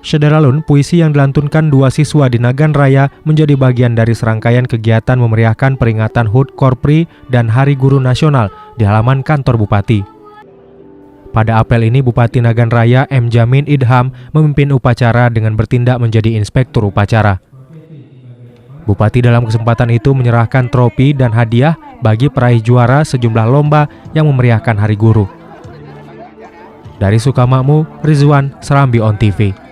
Syederalun, puisi yang dilantunkan dua siswa di Nagan Raya menjadi bagian dari serangkaian kegiatan memeriahkan peringatan HUT Korpri dan Hari Guru Nasional di halaman kantor Bupati. Pada apel ini, Bupati Nagan Raya M. Jamin Idham memimpin upacara dengan bertindak menjadi inspektur upacara. Bupati dalam kesempatan itu menyerahkan trofi dan hadiah bagi peraih juara sejumlah lomba yang memeriahkan Hari Guru. Dari Sukamakmur, Rizwan, Serambi On TV.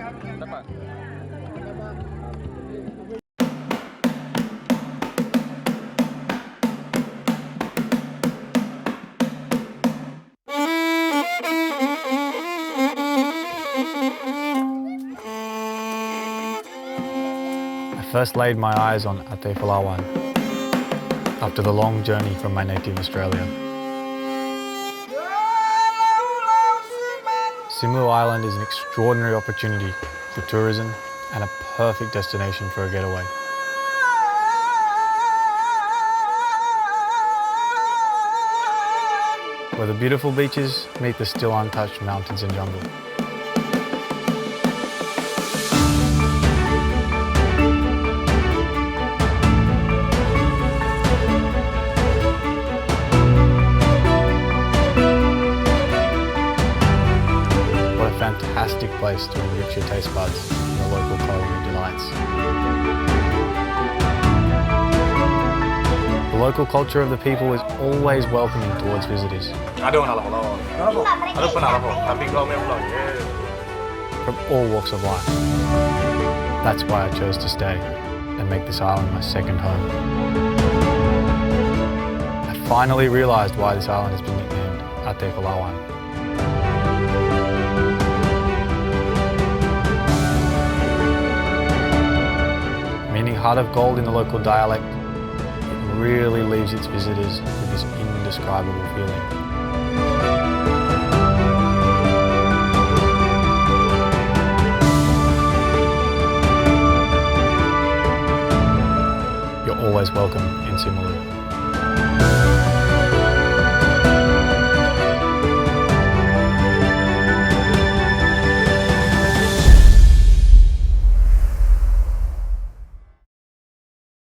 I first laid my eyes on Ate Palawan after the long journey from my native Australia. Simu Island is an extraordinary opportunity for tourism and a perfect destination for a getaway. Where the beautiful beaches meet the still untouched mountains and jungle. Fantastic place to enrich your taste buds in the local culinary delights. The local culture of the people is always welcoming towards visitors. From all walks of life. That's why I chose to stay and make this island my second home. I finally realised why this island has been nicknamed Ate Palawan. Meaning heart of gold in the local dialect, it really leaves its visitors with this indescribable feeling. You're always welcome in Simu.